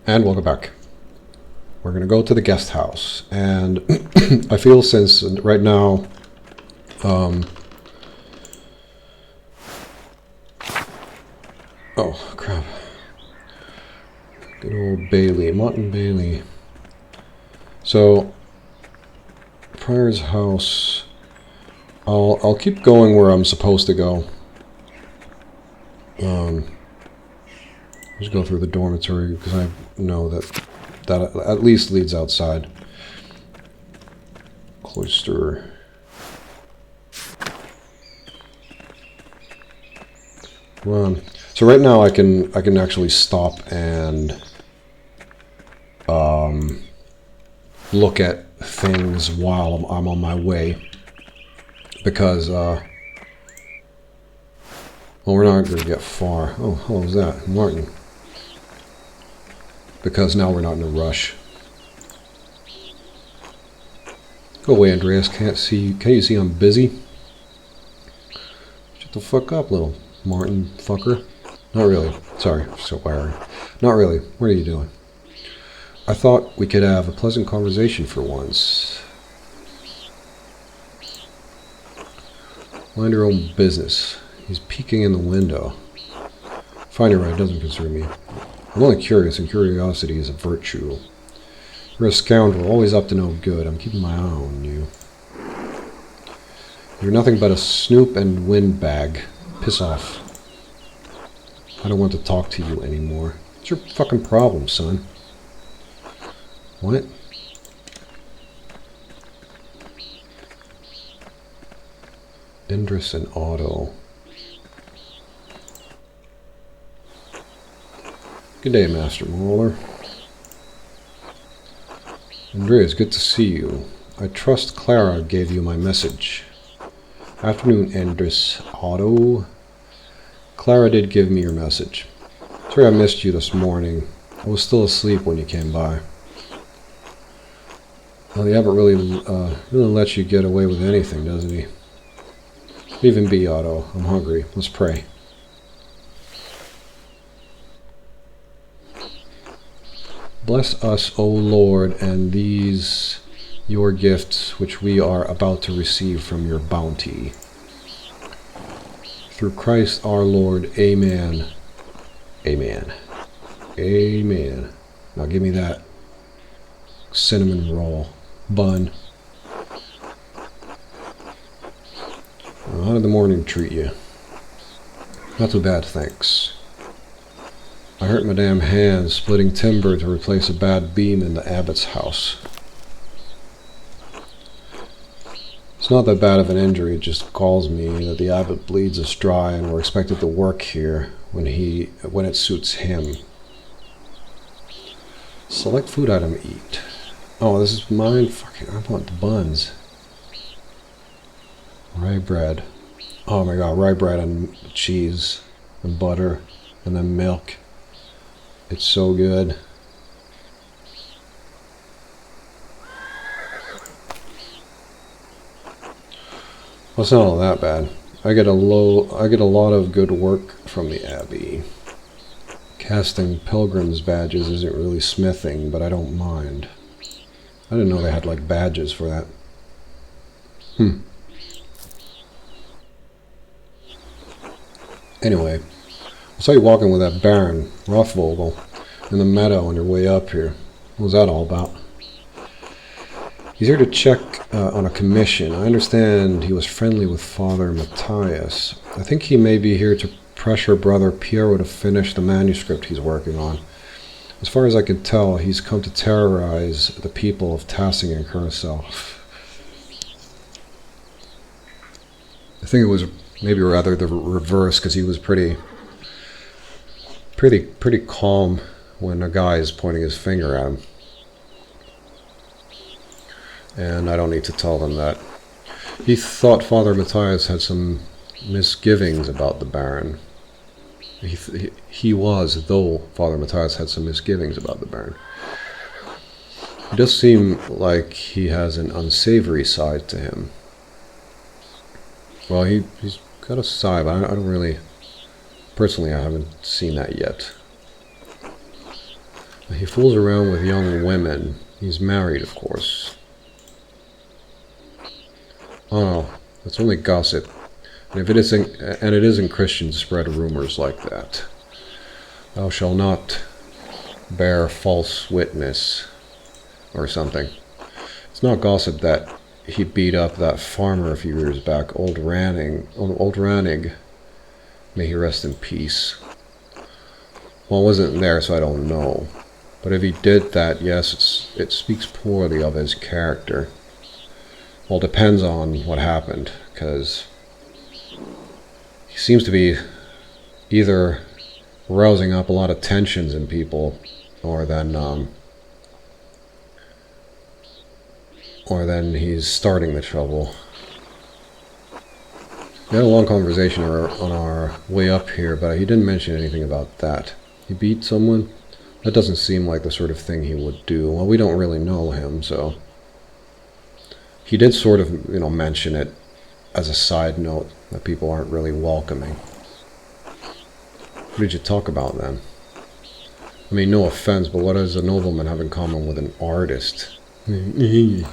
And welcome back. We're going to go to the guest house. And I feel since right now... oh, crap. Good old Bailey. Martin Bailey. So, Pryor's house... I'll keep going where I'm supposed to go. Just go through the dormitory because I know that at least leads outside. Cloister. Well, so right now I can actually stop and look at things while I'm on my way because well, we're not going to get far. Oh, how was that, Martin? Because now we're not in a rush. Go away, Andreas. Can't you see I'm busy? Shut the fuck up, little Martin fucker. Not really. Sorry, so wiry. Not really. What are you doing? I thought we could have a pleasant conversation for once. Mind your own business. He's peeking in the window. Fine, you're right. It doesn't concern me. I'm only curious, and curiosity is a virtue. You're a scoundrel, always up to no good. I'm keeping my eye on you. You're nothing but a snoop and windbag. Piss off. I don't want to talk to you anymore. What's your fucking problem, son? What? Indris and Otto. Good day, Master Mauler. Andreas, good to see you. I trust Clara gave you my message. Afternoon, Indris. Otto. Clara did give me your message. Sorry I missed you this morning. I was still asleep when you came by. Well, he haven't really let you get away with anything, doesn't he? Leave him be, Otto. I'm hungry. Let's pray. Bless us, O Lord, and these your gifts which we are about to receive from your bounty. Through Christ our Lord, amen. Amen. Amen. Now give me that cinnamon roll bun. Well, how did the morning treat you? Not too bad, thanks. I hurt my damn hand splitting timber to replace a bad beam in the abbot's house. It's not that bad of an injury, it just calls me that the abbot bleeds us dry and we're expected to work here when it suits him. Select food item eat. Oh, this is mine? Fucking, I want the buns. Rye bread. Oh my god, rye bread and cheese and butter and then milk. It's so good. Well, it's not all that bad. I get a lot of good work from the Abbey. Casting pilgrims badges isn't really smithing, but I don't mind. I didn't know they had like badges for that. Anyway, I saw you walking with that Baron, Rothvogel, in the meadow on your way up here. What was that all about? He's here to check on a commission. I understand he was friendly with Father Matthias. I think he may be here to pressure Brother Piero to finish the manuscript he's working on. As far as I can tell, he's come to terrorize the people of Tassing and Curacao. I think it was maybe rather the reverse, because he was pretty calm when a guy is pointing his finger at him. And I don't need to tell them that. He thought Father Matthias had some misgivings about the Baron. He was, though Father Matthias had some misgivings about the Baron. It does seem like he has an unsavory side to him. Well, he's got a side, but I don't really... Personally, I haven't seen that yet. He fools around with young women. He's married, of course. Oh no, that's only gossip. And if it isn't Christian to spread rumors like that. Thou shalt not bear false witness, or something. It's not gossip that he beat up that farmer a few years back, old Rannig. May he rest in peace. Well, I wasn't there, so I don't know. But if he did that, yes, it speaks poorly of his character. Well, it depends on what happened, because he seems to be either rousing up a lot of tensions in people, or then he's starting the trouble. We had a long conversation on our way up here, but he didn't mention anything about that. He beat someone? That doesn't seem like the sort of thing he would do. Well, we don't really know him, so... He did sort of, mention it as a side note, that people aren't really welcoming. What did you talk about then? I mean, no offense, but what does a nobleman have in common with an artist? He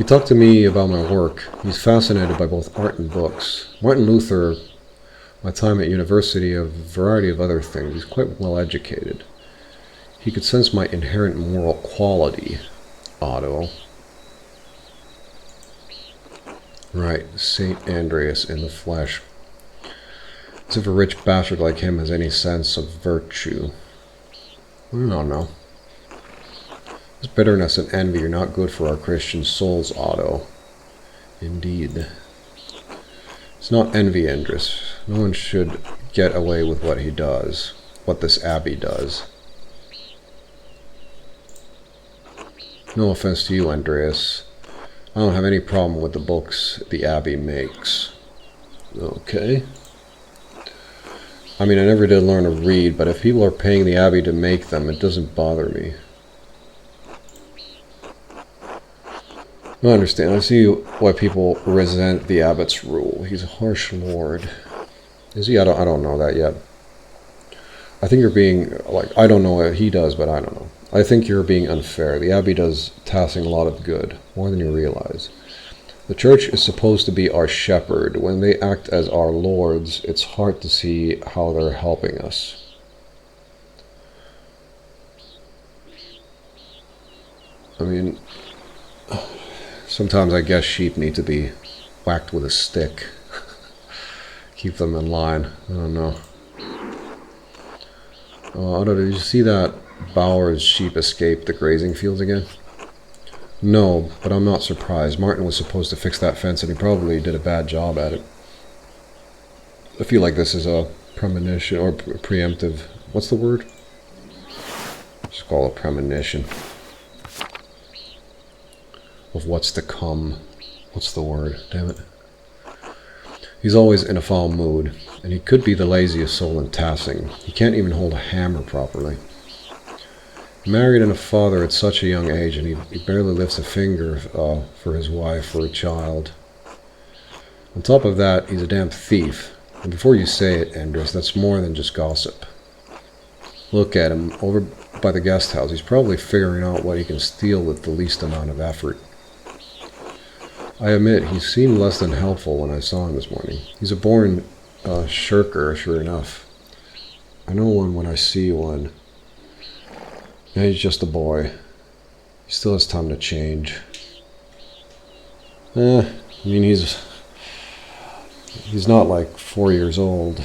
talked to me about my work. He's fascinated by both art and books. Martin Luther, my time at university, a variety of other things. He's quite well educated. He could sense my inherent moral quality, Otto. Right, St. Andreas in the flesh. As if a rich bastard like him has any sense of virtue. I don't know. This bitterness and envy are not good for our Christian souls, Otto. Indeed. It's not envy, Andres. No one should get away with what he does. What this abbey does. No offense to you, Andreas. I don't have any problem with the books the abbey makes. Okay. I mean, I never did learn to read, but if people are paying the abbey to make them, it doesn't bother me. I understand. I see why people resent the abbot's rule. He's a harsh lord. Is he? I don't know that yet. I think you're being, I don't know what he does, but I don't know. I think you're being unfair. The abbey does Tassing a lot of good, more than you realize. The church is supposed to be our shepherd. When they act as our lords, it's hard to see how they're helping us. I mean, sometimes I guess sheep need to be whacked with a stick. Keep them in line. I don't know. Otto, did you see that Bauer's sheep escape the grazing fields again? No, but I'm not surprised. Martin was supposed to fix that fence and he probably did a bad job at it. I feel like this is a premonition, or preemptive. What's the word? Just call it premonition. Of what's to come. What's the word? Damn it. He's always in a foul mood, and he could be the laziest soul in Tassing. He can't even hold a hammer properly. Married and a father at such a young age, and he barely lifts a finger for his wife or a child. On top of that, he's a damn thief. And before you say it, Andres, that's more than just gossip. Look at him, over by the guest house. He's probably figuring out what he can steal with the least amount of effort. I admit, he seemed less than helpful when I saw him this morning. He's a born shirker, sure enough. I know one when I see one. Yeah, he's just a boy. He still has time to change. I mean, he's not like 4 years old.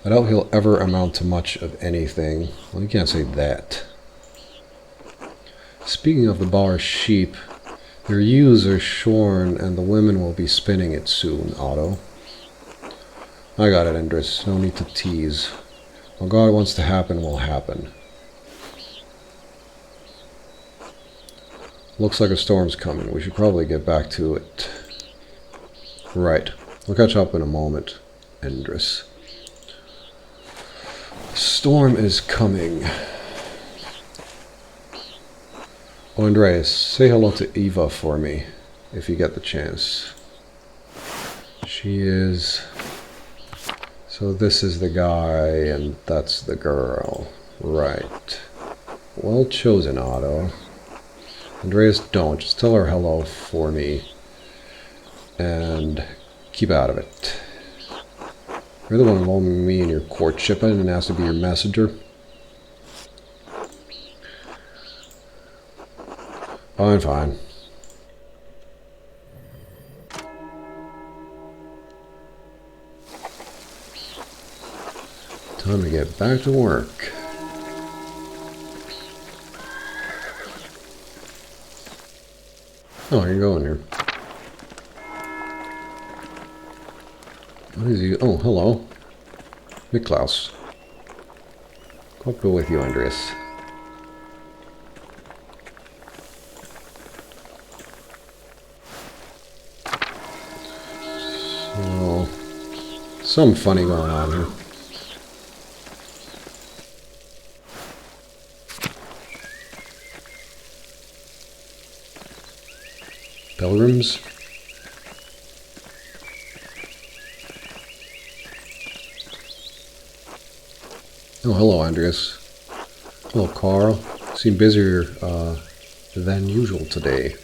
I doubt he'll ever amount to much of anything. Well, you can't say that. Speaking of the Bauer sheep, their ewes are shorn and the women will be spinning it soon, Otto. I got it, Andres. No need to tease. What God wants to happen will happen. Looks like a storm's coming. We should probably get back to it. Right. We'll catch up in a moment, Andres. Storm is coming. Oh, Andreas, say hello to Eva for me, if you get the chance. She is So this is the guy, and that's the girl. Right. Well chosen, Otto. Andreas, don't. Just tell her hello for me. And keep out of it. You're the one involving me in your courtship. I didn't ask to be your messenger. Fine, fine. Time to get back to work. Oh, you're going here. What is he? Oh, hello. Niklaus. I'll go with you, Andreas. So, some funny going on here. Pilgrims? Oh, hello, Andreas. Hello, Carl. Seem busier than usual today.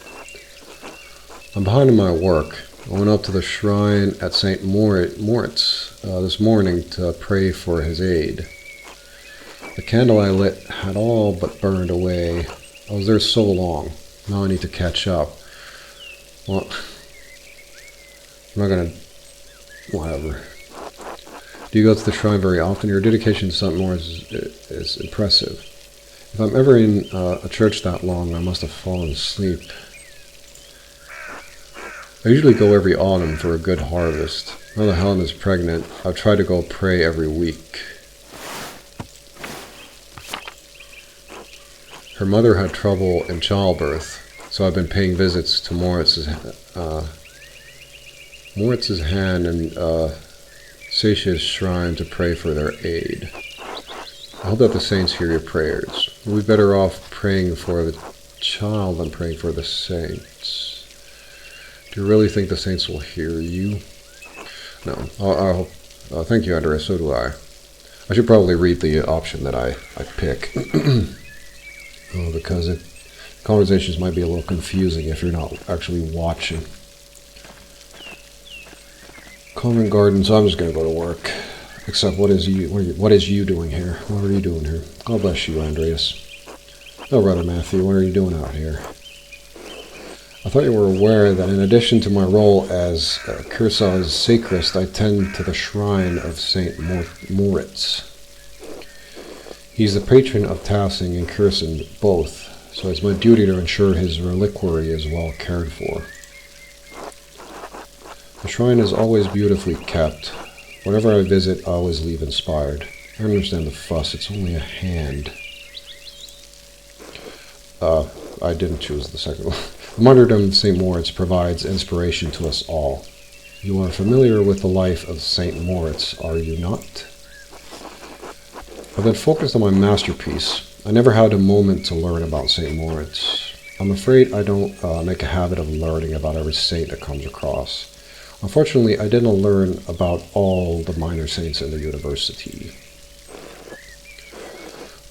I'm behind in my work. I went up to the shrine at St. Moritz this morning to pray for his aid. The candle I lit had all but burned away. I was there so long. Now I need to catch up. Well, I'm not gonna... whatever. Do you go to the shrine very often? Your dedication to St. Moritz is impressive. If I'm ever in a church that long, I must have fallen asleep. I usually go every autumn for a good harvest. Now that Helen is pregnant, I've tried to go pray every week. Her mother had trouble in childbirth, so I've been paying visits to Moritz's hand and Satia's shrine to pray for their aid. I hope that the saints hear your prayers. We'll be better off praying for the child than praying for the saints. Do you really think the saints will hear you? No. I hope. Thank you, Andreas. So do I. I should probably read the option that I pick. Because conversations might be a little confusing if you're not actually watching. Common garden, so I'm just going to go to work. Except, what is you doing here? What are you doing here? God bless you, Andreas. Oh, Brother Matthew, what are you doing out here? I thought you were aware that in addition to my role as Kursaw's sacrist, I tend to the shrine of St. Moritz. He's the patron of Tassing and Kherson both, so it's my duty to ensure his reliquary is well cared for. The shrine is always beautifully kept. Whenever I visit, I always leave inspired. I understand the fuss, it's only a hand. I didn't choose the second one. The martyrdom of St. Moritz provides inspiration to us all. You are familiar with the life of St. Moritz, are you not? I've been focused on my masterpiece. I never had a moment to learn about St. Moritz. I'm afraid I don't make a habit of learning about every saint that comes across. Unfortunately, I didn't learn about all the minor saints in the university.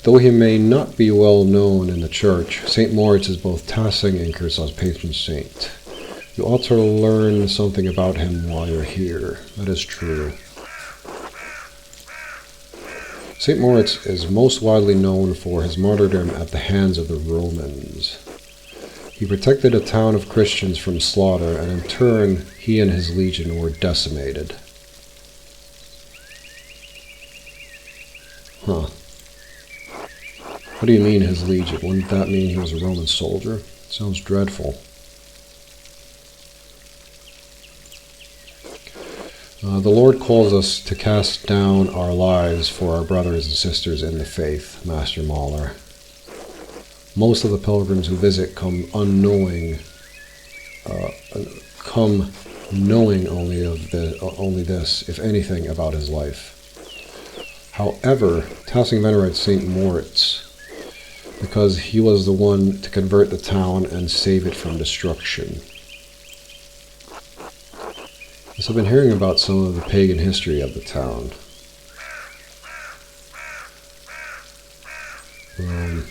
Though he may not be well known in the church, St. Moritz is both Tassing and Kursaw's patron saint. You ought to learn something about him while you're here. That is true. St. Moritz is most widely known for his martyrdom at the hands of the Romans. He protected a town of Christians from slaughter, and in turn, he and his legion were decimated. Huh. What do you mean, his legion? Wouldn't that mean he was a Roman soldier? Sounds dreadful. The Lord calls us to cast down our lives for our brothers and sisters in the faith, Master Mahler. Most of the pilgrims who visit come knowing only this, if anything, about his life. However, Tassing venerates St. Moritz because he was the one to convert the town and save it from destruction. Yes, I've been hearing about some of the pagan history of the town. Um,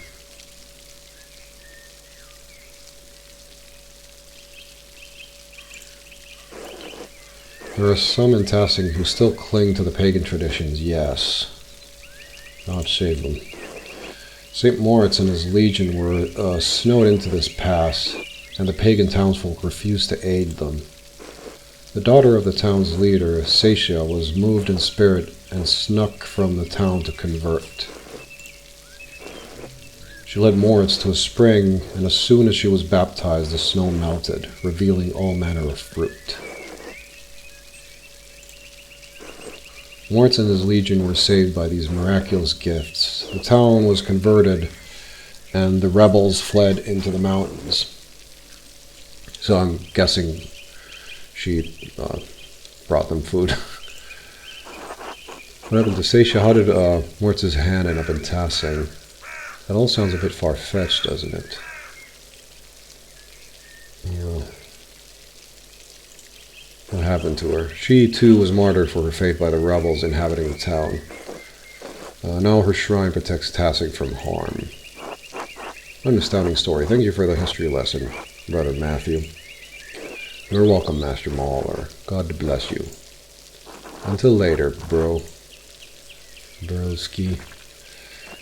there are some in Tassing who still cling to the pagan traditions, yes. God save them. St. Moritz and his legion were snowed into this pass, and the pagan townsfolk refused to aid them. The daughter of the town's leader, Satia, was moved in spirit and snuck from the town to convert. She led Moritz to a spring, and as soon as she was baptized, the snow melted, revealing all manner of fruit. Moritz and his legion were saved by these miraculous gifts. The town was converted, and the rebels fled into the mountains. So I'm guessing she brought them food. What happened to Satia? How did Moritz's hand end up in Tassing? That all sounds a bit far-fetched, doesn't it? Yeah. What happened to her? She, too, was martyred for her faith by the rebels inhabiting the town. Now her shrine protects Tassing from harm. What an astounding story. Thank you for the history lesson, Brother Matthew. You're welcome, Master Mauler. God bless you. Until later, bro. Broski.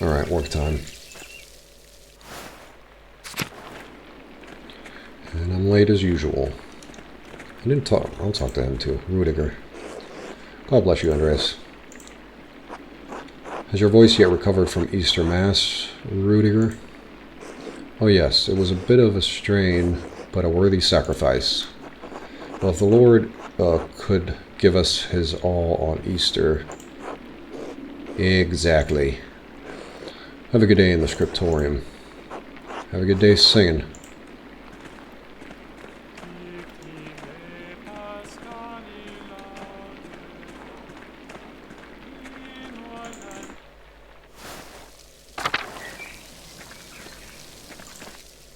Alright, work time. And I'm late as usual. I didn't talk. I'll talk to him too. Rudiger. God bless you, Andres. Has your voice yet recovered from Easter Mass, Rudiger? Oh yes, it was a bit of a strain, but a worthy sacrifice. Well, if the Lord could give us his all on Easter... Exactly. Have a good day in the scriptorium. Have a good day singing.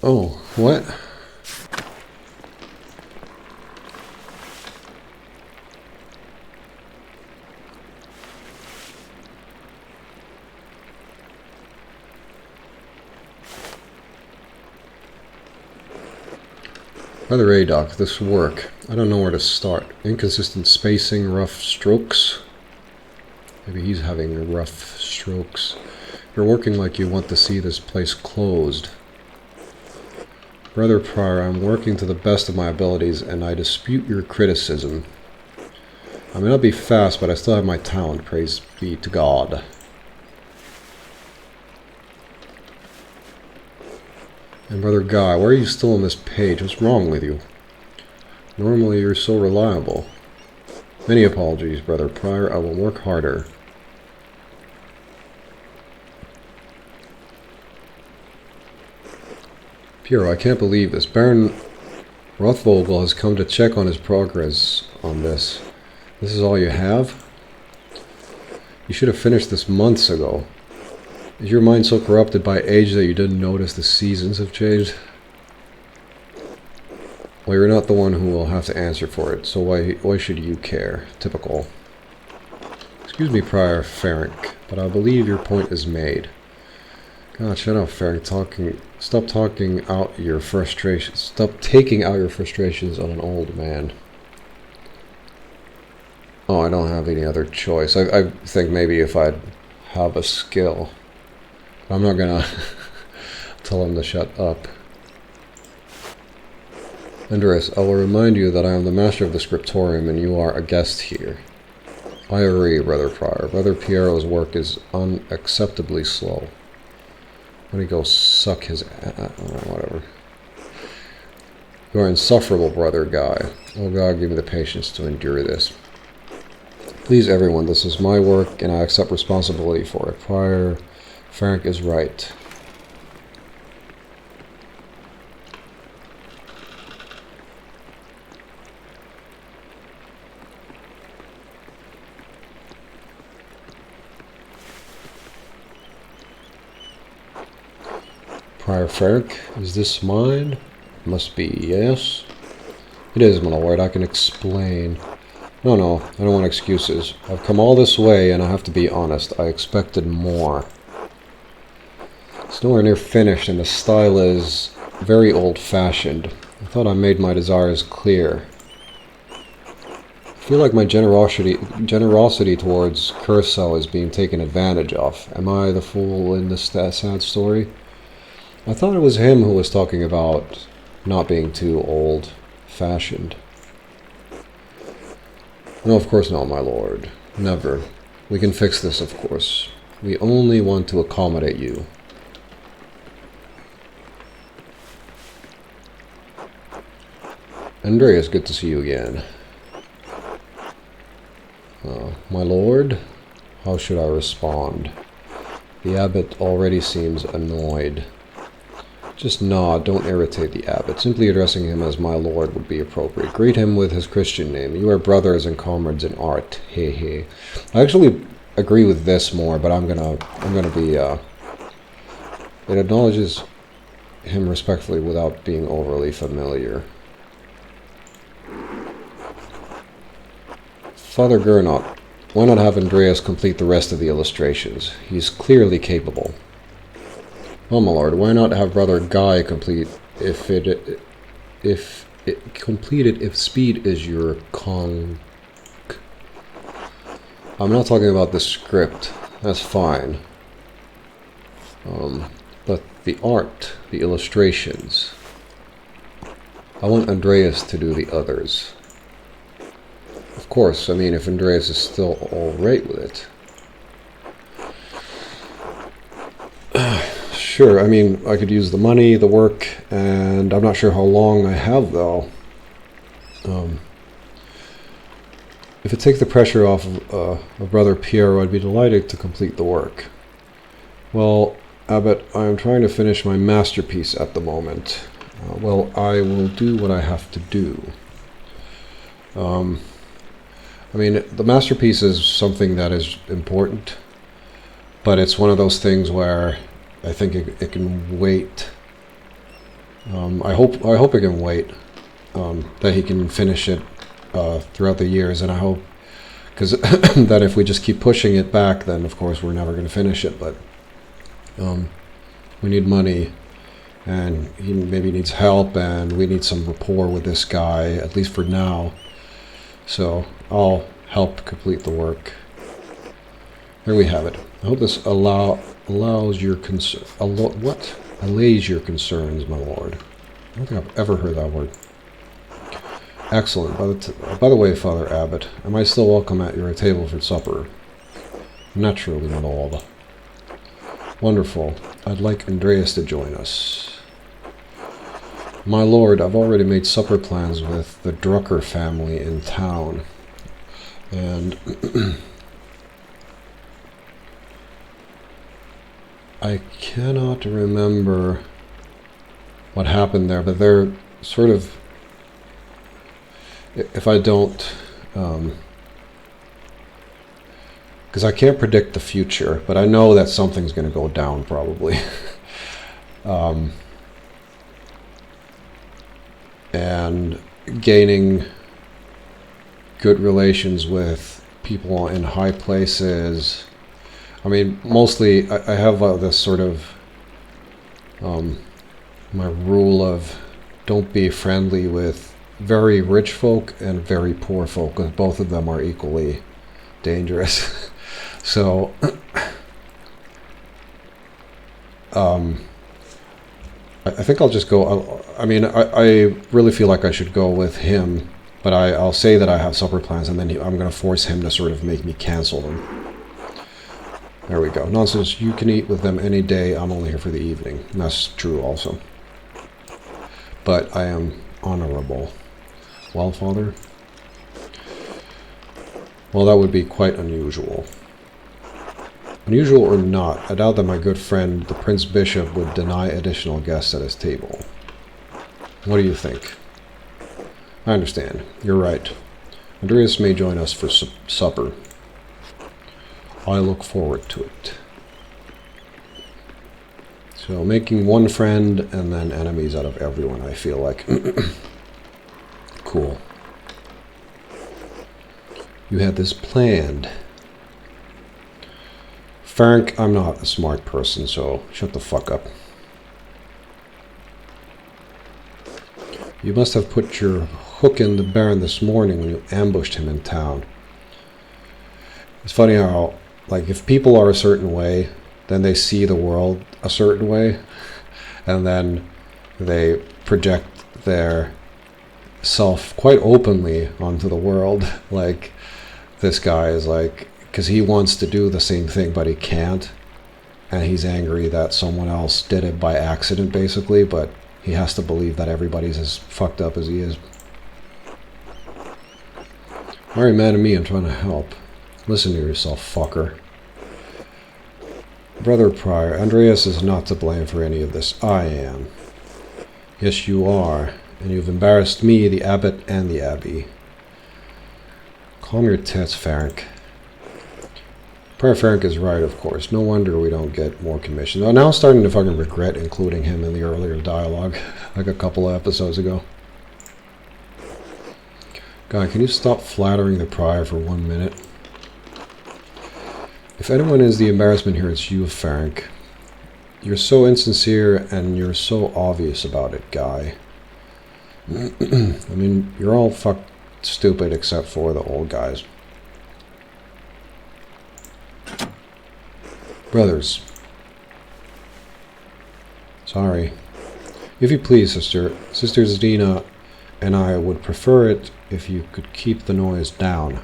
Oh, what? Brother Adoc, this work, I don't know where to start. Inconsistent spacing, rough strokes. Maybe he's having rough strokes. You're working like you want to see this place closed. Brother Prior, I'm working to the best of my abilities, and I dispute your criticism. I may not be fast, but I still have my talent, praise be to God. And Brother Guy, why are you still on this page? What's wrong with you? Normally you're so reliable. Many apologies, Brother Prior. I will work harder. Piero, I can't believe this. Baron Rothvogel has come to check on his progress on this. This is all you have? You should have finished this months ago. Is your mind so corrupted by age that you didn't notice the seasons have changed? Well, you're not the one who will have to answer for it, so why should you care? Typical. Excuse me, Prior Ferenc, but I believe your point is made. God, shut up, Ferenc. Stop talking out your frustrations. Stop taking out your frustrations on an old man. Oh, I don't have any other choice. I think maybe if I'd have a skill. I'm not gonna tell him to shut up. Andres, I will remind you that I am the master of the scriptorium and you are a guest here. I agree, Brother Prior. Brother Piero's work is unacceptably slow. Let me go suck his... whatever. You are insufferable, Brother Guy. Oh God, give me the patience to endure this. Please, everyone, this is my work and I accept responsibility for it. Prior Ferenc is right. Prior Ferenc, is this mine? Must be, yes. It is, my lord, I can explain. No, I don't want excuses. I've come all this way and I have to be honest. I expected more. It's nowhere near finished, and the style is very old-fashioned. I thought I made my desires clear. I feel like my generosity towards Curacao is being taken advantage of. Am I the fool in this sad story? I thought it was him who was talking about not being too old-fashioned. No, of course not, my lord. Never. We can fix this, of course. We only want to accommodate you. Andreas, good to see you again. My lord, how should I respond? The abbot already seems annoyed. Just nod, don't irritate the abbot. Simply addressing him as my lord would be appropriate. Greet him with his Christian name. You are brothers and comrades in art. Hey hey. I actually agree with this more, but I'm gonna be it acknowledges him respectfully without being overly familiar. Father Gernot, why not have Andreas complete the rest of the illustrations? He's clearly capable. Well, my lord, why not have Brother Guy complete if speed is your con... I'm not talking about the script. That's fine. But the art, the illustrations. I want Andreas to do the others. Of course, I mean, if Andreas is still alright with it. Sure, I mean, I could use the money, the work, and I'm not sure how long I have, though. If it takes the pressure off of Brother Piero, I'd be delighted to complete the work. Well, Abbot, I am trying to finish my masterpiece at the moment. Well, I will do what I have to do. I mean, the masterpiece is something that is important, but it's one of those things where I think it can wait. I hope it can wait. That he can finish it throughout the years, and I hope, because that if we just keep pushing it back, then of course we're never going to finish it. But we need money, and he maybe needs help, and we need some rapport with this guy, at least for now. So I'll help complete the work. There we have it. I hope this allays your concerns, my lord. I don't think I've ever heard that word. Excellent. By the way, Father Abbot, am I still welcome at your table for supper? Naturally, my lord. Wonderful. I'd like Andreas to join us. My lord, I've already made supper plans with the Drucker family in town. And I cannot remember what happened there, but they're sort of, if I don't, because I can't predict the future, but I know that something's going to go down probably. And gaining good relations with people in high places. I mean, mostly I have this sort of my rule of don't be friendly with very rich folk and very poor folk, because both of them are equally dangerous. So I think I'll just go. I mean, I really feel like I should go with him, but I'll say that I have supper plans, and then I'm going to force him to sort of make me cancel them. There we go. Nonsense. You can eat with them any day. I'm only here for the evening. And that's true also. But I am honorable. Well, Father? Well, that would be quite unusual. Unusual or not, I doubt that my good friend, the Prince Bishop, would deny additional guests at his table. What do you think? I understand. You're right. Andreas may join us for supper. I look forward to it. So, making one friend and then enemies out of everyone, I feel like. Cool. You had this planned. Frank, I'm not a smart person, so shut the fuck up. You must have put your hook in the Baron this morning when you ambushed him in town. It's funny how, like, if people are a certain way, then they see the world a certain way, and then they project their self quite openly onto the world. Like, this guy is like, because he wants to do the same thing, but he can't, and he's angry that someone else did it by accident, basically, but he has to believe that everybody's as fucked up as he is. Why are you mad at me? I'm trying to help. Listen to yourself, fucker. Brother Prior, Andreas is not to blame for any of this. I am. Yes, you are. And you've embarrassed me, the abbot, and the abbey. Calm your tits, Frank. Prior Frank is right, of course. No wonder we don't get more commissions. I'm now starting to fucking regret including him in the earlier dialogue, like a couple of episodes ago. Guy, can you stop flattering the Prior for 1 minute? If anyone is the embarrassment here, it's you, Frank. You're so insincere and you're so obvious about it, Guy. I mean, you're all fucked stupid except for the old guys. Brothers. Sorry. If you please, sister. Sister Zdina and I would prefer it if you could keep the noise down.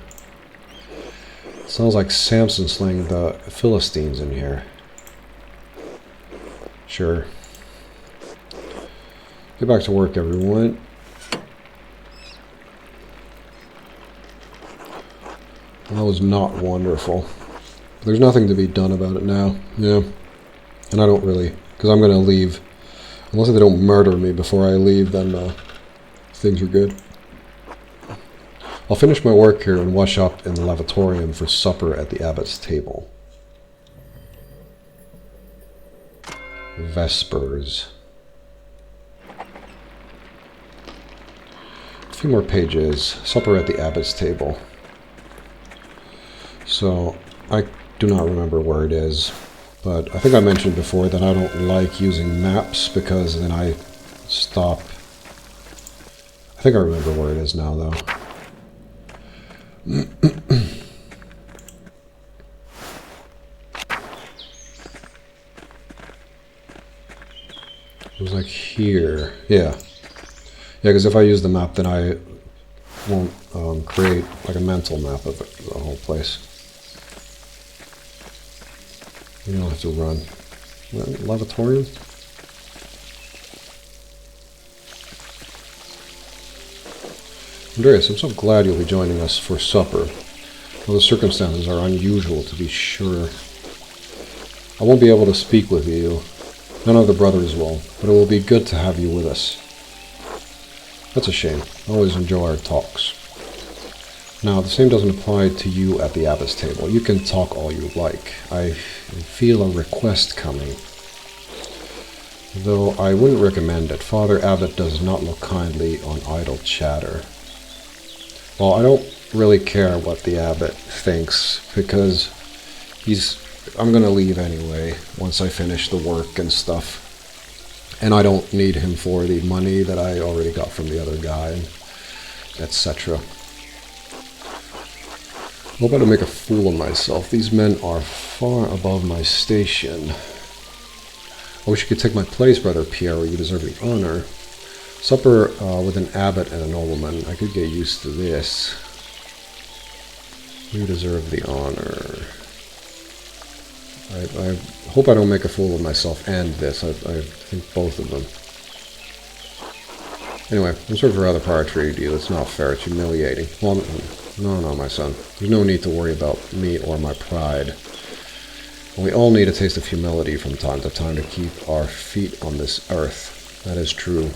It sounds like Samson slaying the Philistines in here. Sure. Get back to work, everyone. That was not wonderful. There's nothing to be done about it now. Yeah. And I don't really, because I'm going to leave. Unless they don't murder me before I leave, then things are good. I'll finish my work here and wash up in the lavatorium for supper at the abbot's table. Vespers. A few more pages. Supper at the abbot's table. So, I do not remember where it is, but I think I mentioned before that I don't like using maps because then I stop. I think I remember where it is now, though. It was like here. Yeah. Yeah, because if I use the map, then I won't create like a mental map of it, the whole place. You don't have to run. Lavatorium? Andreas, I'm so glad you'll be joining us for supper. Well, the circumstances are unusual, to be sure. I won't be able to speak with you. None of the brothers will, but it will be good to have you with us. That's a shame. I always enjoy our talks. Now, the same doesn't apply to you at the abbot's table. You can talk all you like. I feel a request coming. Though I wouldn't recommend it. Father Abbot does not look kindly on idle chatter. Well, I don't really care what the abbot thinks, because I'm going to leave anyway once I finish the work and stuff. And I don't need him for the money that I already got from the other guy, etc. I hope I don't make a fool of myself. These men are far above my station. I wish you could take my place, Brother Pierre. You deserve the honor. Supper with an abbot and a nobleman. I could get used to this. You deserve the honor. I hope I don't make a fool of myself and this. I think both of them. Anyway, I'm sorry for how the Prior treated you. It's not fair. It's humiliating. Well, no, my son. There's no need to worry about me or my pride. We all need a taste of humility from time to time to keep our feet on this earth. That is true.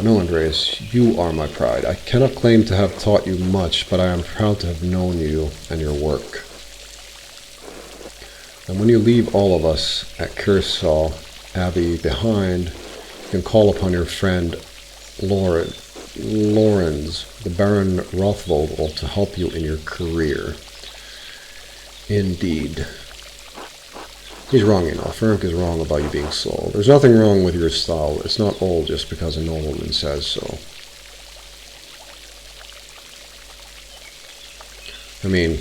No, Andreas, you are my pride. I cannot claim to have taught you much, but I am proud to have known you and your work. And when you leave all of us at Kershaw Abbey behind, you can call upon your friend Lorenz, the Baron Rothvogel, to help you in your career. Indeed. He's wrong, you know. Frank is wrong about you being slow. There's nothing wrong with your style. It's not old just because a nobleman says so. I mean,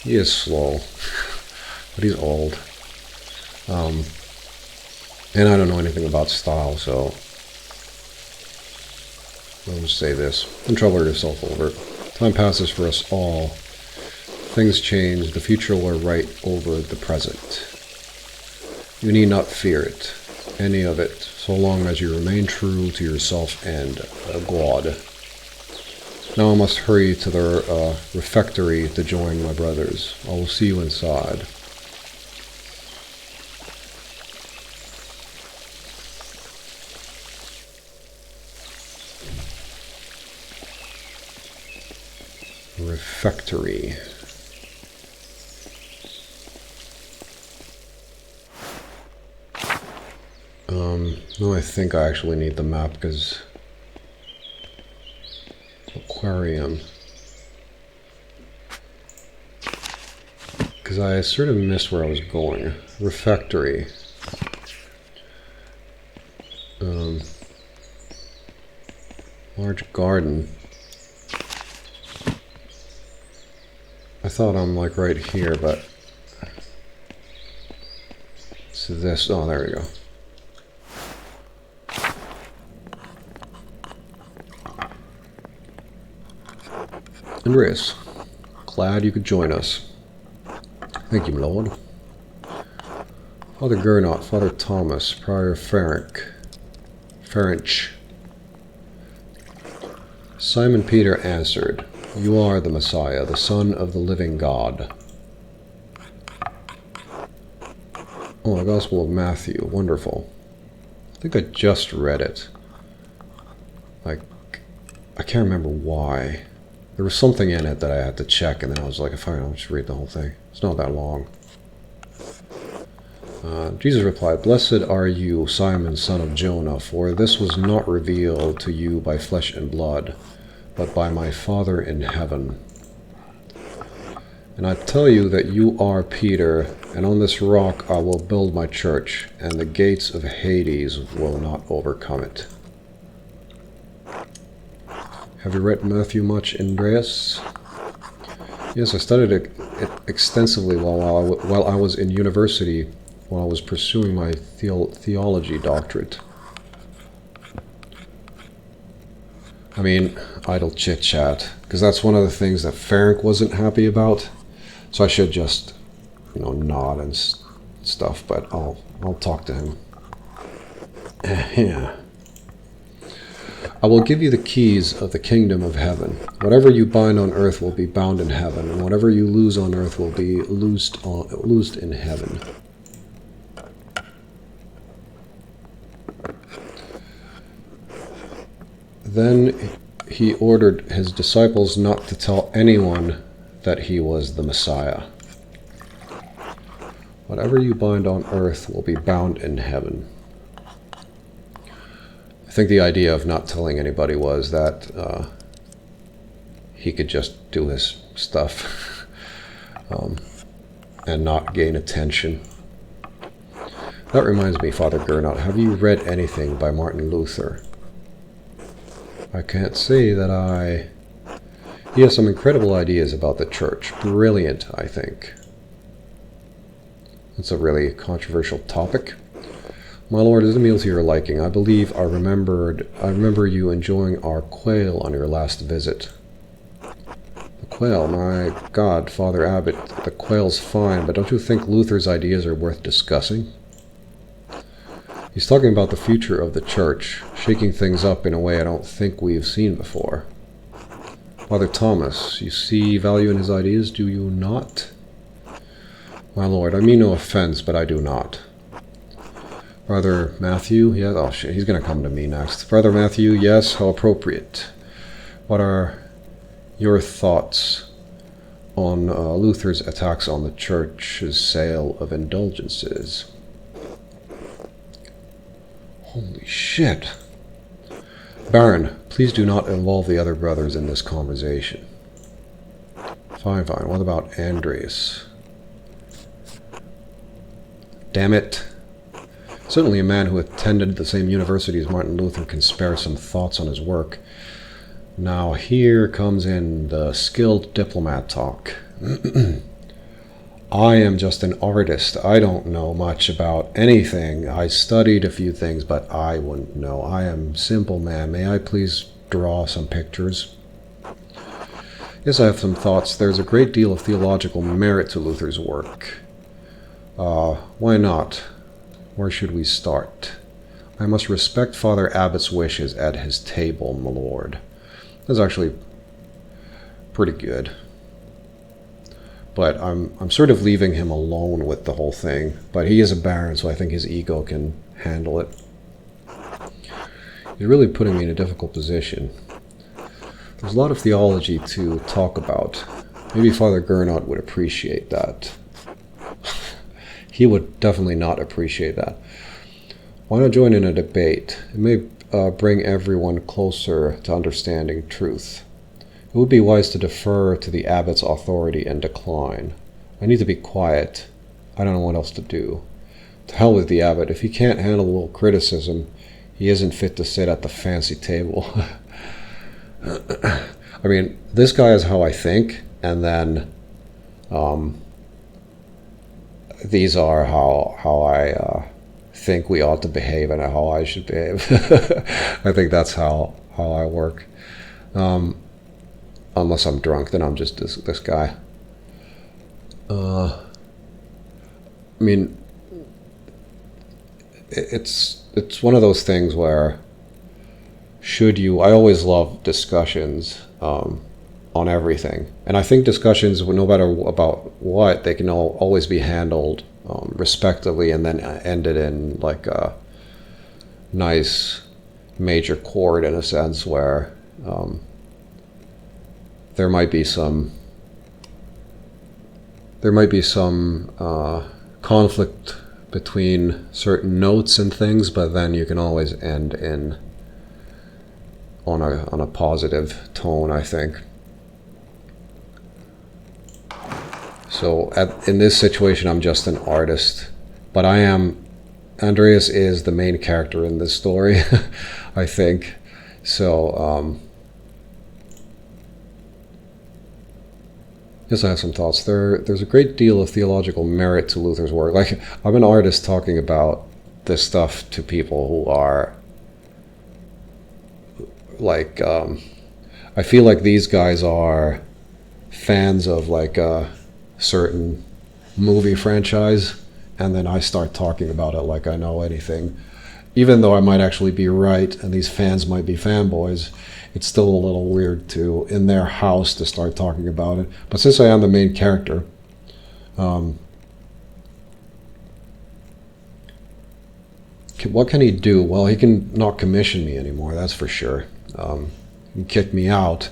he is slow, but he's old. And I don't know anything about style, so I'll just say this. Don't trouble yourself over it. Time passes for us all. Things change. The future will right over the present. You need not fear it, any of it, so long as you remain true to yourself and God. Now I must hurry to the refectory to join my brothers. I will see you inside. Refectory. No, I think I actually need the map because aquarium. Because I sort of missed where I was going. Refectory. Large garden. I thought I'm like right here, but it's this. Oh, there we go. Andreas, glad you could join us. Thank you, my lord. Father Gernot, Father Thomas, Prior Ferenc. Simon Peter answered, "You are the Messiah, the Son of the living God." Oh, the Gospel of Matthew. Wonderful. I think I just read it. Like, I can't remember why. There was something in it that I had to check, and then I was like, fine, I'll just read the whole thing. It's not that long. Jesus replied, "Blessed are you, Simon, son of Jonah, for this was not revealed to you by flesh and blood, but by my Father in heaven. And I tell you that you are Peter, and on this rock I will build my church, and the gates of Hades will not overcome it." Have you read Matthew much, Andreas? Yes, I studied it extensively while I was in university, while I was pursuing my theology doctorate. I mean, idle chit-chat, because that's one of the things that Ferenc wasn't happy about. So I should just, nod and stuff, but I'll talk to him. Yeah. I will give you the keys of the kingdom of heaven. Whatever you bind on earth will be bound in heaven, and whatever you loose on earth will be loosed in heaven. Then he ordered his disciples not to tell anyone that he was the Messiah. Whatever you bind on earth will be bound in heaven. I think the idea of not telling anybody was that he could just do his stuff and not gain attention. That reminds me, Father Gernot, have you read anything by Martin Luther? I can't say that I... He has some incredible ideas about the church. Brilliant, I think. It's a really controversial topic. My lord, is the meal to your liking? I believe I remember you enjoying our quail on your last visit. The quail? My God, Father Abbot, the quail's fine, but don't you think Luther's ideas are worth discussing? He's talking about the future of the church, shaking things up in a way I don't think we've seen before. Father Thomas, you see value in his ideas, do you not? My lord, I mean no offense, but I do not. Brother Matthew, yes, oh shit, he's gonna come to me next. Brother Matthew, yes, how appropriate. What are your thoughts on Luther's attacks on the church's sale of indulgences? Holy shit. Baron, please do not involve the other brothers in this conversation. Fine. What about Andreas? damn it. Certainly a man who attended the same university as Martin Luther can spare some thoughts on his work. Now here comes in the skilled diplomat talk. I am just an artist. I don't know much about anything. I studied a few things, but I wouldn't know. I am simple man. May I please draw some pictures? Yes, I have some thoughts. There's a great deal of theological merit to Luther's work. Why not? Where should we start? I must respect Father Abbott's wishes at his table, my lord. That's actually pretty good. But I'm sort of leaving him alone with the whole thing. But he is a baron, so I think his ego can handle it. He's really putting me in a difficult position. There's a lot of theology to talk about. Maybe Father Gernot would appreciate that. He would definitely not appreciate that. Why not join in a debate? It may bring everyone closer to understanding truth. It would be wise to defer to the abbot's authority and decline. I need to be quiet. I don't know what else to do. To hell with the abbot. If he can't handle a little criticism, he isn't fit to sit at the fancy table. I mean, this guy is how I think, and then these are how I think we ought to behave and how I should behave. I think that's how I work. Unless I'm drunk, then I'm just this guy. I mean, it's one of those things where I always love discussions on everything. And I think discussions, no matter about what, they can always be handled respectively and then ended in like a nice major chord in a sense where there might be some conflict between certain notes and things, but then you can always end on a positive tone, I think. So in this situation, I'm just an artist, but Andreas is the main character in this story, I think. So, yes, I have some thoughts. There's a great deal of theological merit to Luther's work. Like, I'm an artist talking about this stuff to people who are like, I feel like these guys are fans of like a certain movie franchise, and then I start talking about it like I know anything. Even though I might actually be right and these fans might be fanboys, it's still a little weird to, in their house, to start talking about it. But since I am the main character, what can he do? Well, he can not commission me anymore, that's for sure. He can kick me out,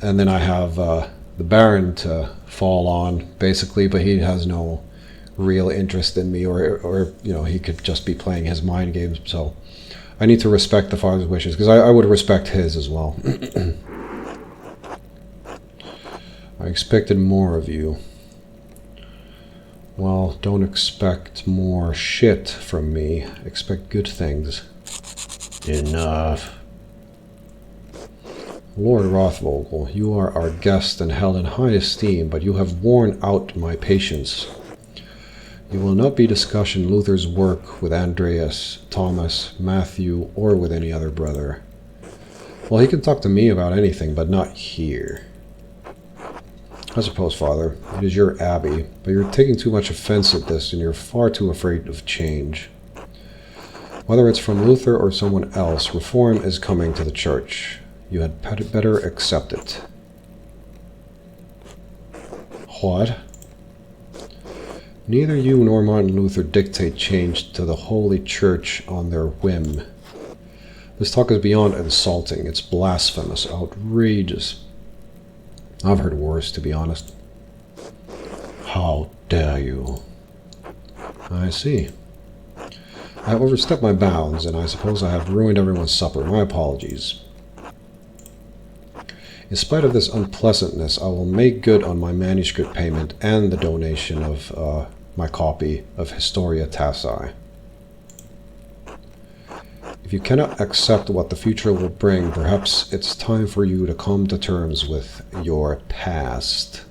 and then I have the Baron to fall on, basically, but he has no real interest in me, or you know, he could just be playing his mind games. So I need to respect the father's wishes, because I would respect his as well. I expected more of you. Well, don't expect more shit from me. Expect good things. Enough. Lord Rothvogel, you are our guest and held in high esteem, but you have worn out my patience. You will not be discussing Luther's work with Andreas, Thomas, Matthew, or with any other brother. Well, he can talk to me about anything, but not here. I suppose, Father, it is your abbey, but you're taking too much offense at this, and you're far too afraid of change. Whether it's from Luther or someone else, reform is coming to the church. You had better accept it. What? Neither you nor Martin Luther dictate change to the Holy Church on their whim. This talk is beyond insulting. It's blasphemous, outrageous. I've heard worse, to be honest. How dare you? I see. I have overstepped my bounds, and I suppose I have ruined everyone's supper. My apologies. In spite of this unpleasantness, I will make good on my manuscript payment and the donation of my copy of Historia Tassi. If you cannot accept what the future will bring, perhaps it's time for you to come to terms with your past.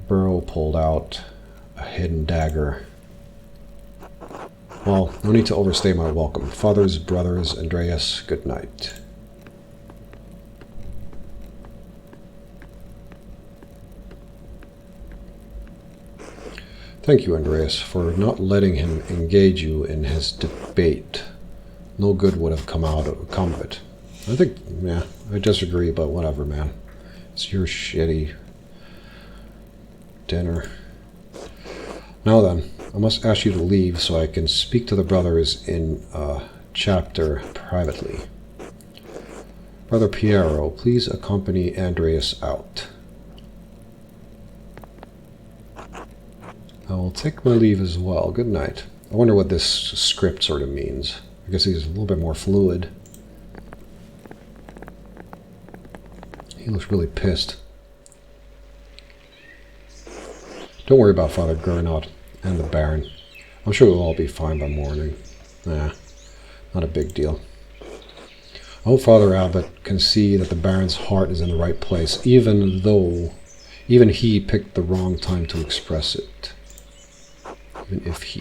Burrow pulled out a hidden dagger. Well, no need to overstay my welcome. Fathers, brothers, Andreas, good night. Thank you, Andreas, for not letting him engage you in his debate. No good would have come of it. I think, yeah, I disagree, but whatever, man. It's your shitty dinner. Now then, I must ask you to leave so I can speak to the brothers in chapter privately. Brother Piero, please accompany Andreas out. I will take my leave as well. Good night. I wonder what this script sort of means. I guess he's a little bit more fluid. He looks really pissed. Don't worry about Father Gernot and the Baron. I'm sure we'll all be fine by morning. Nah, not a big deal. I hope Father Abbot can see that the Baron's heart is in the right place, even he picked the wrong time to express it. Even if he...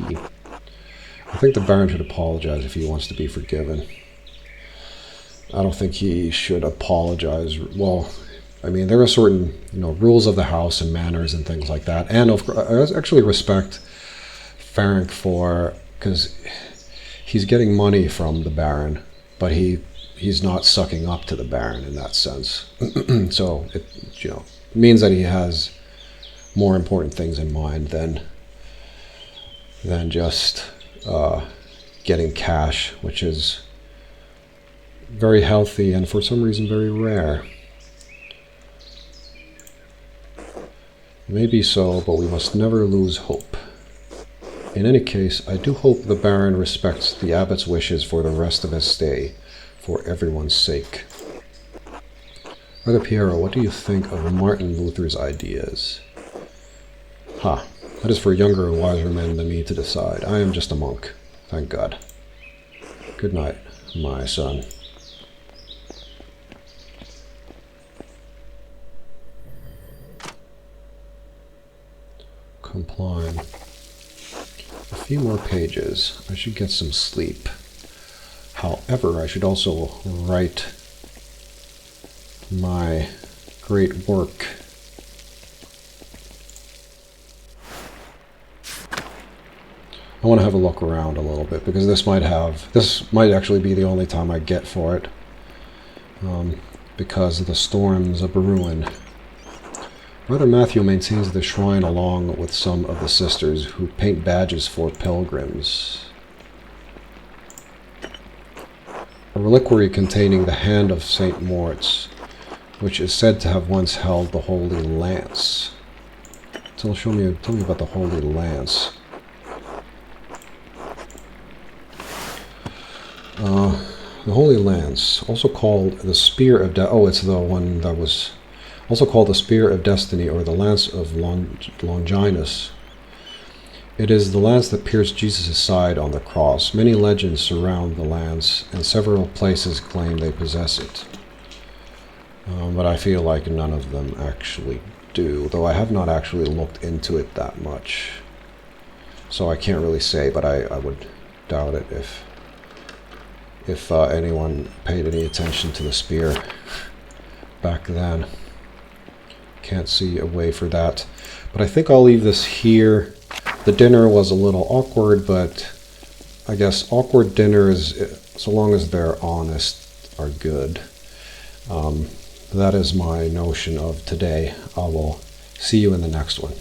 I think the Baron should apologize if he wants to be forgiven. I don't think he should apologize. Well, I mean, there are certain, rules of the house and manners and things like that. And I actually respect Ferenc because he's getting money from the Baron, but he's not sucking up to the Baron in that sense. So it means that he has more important things in mind than just getting cash, which is very healthy and for some reason very rare. Maybe so, but we must never lose hope. In any case, I do hope the Baron respects the Abbot's wishes for the rest of his stay, for everyone's sake. Brother Piero, what do you think of Martin Luther's ideas? That is for younger and wiser men than me to decide. I am just a monk, thank God. Good night, my son. Compline. A few more pages. I should get some sleep. However, I should also write my great work. I want to have a look around a little bit because this might actually be the only time I get for it, because the storms of Bruen. Brother Matthew maintains the shrine along with some of the sisters who paint badges for pilgrims. A reliquary containing the hand of St. Moritz, which is said to have once held the Holy Lance. Tell me about the Holy Lance. The Holy Lance, also called the Spear of it's the one that was also called the Spear of Destiny or the Lance of Longinus. It is the lance that pierced Jesus' side on the cross. Many legends surround the lance, and several places claim they possess it. But I feel like none of them actually do, though I have not actually looked into it that much. So I can't really say, but I would doubt it if anyone paid any attention to the spear back then. Can't see a way for that. But I think I'll leave this here. The dinner was a little awkward, but I guess awkward dinners, so long as they're honest, are good. That is my notion of today. I will see you in the next one.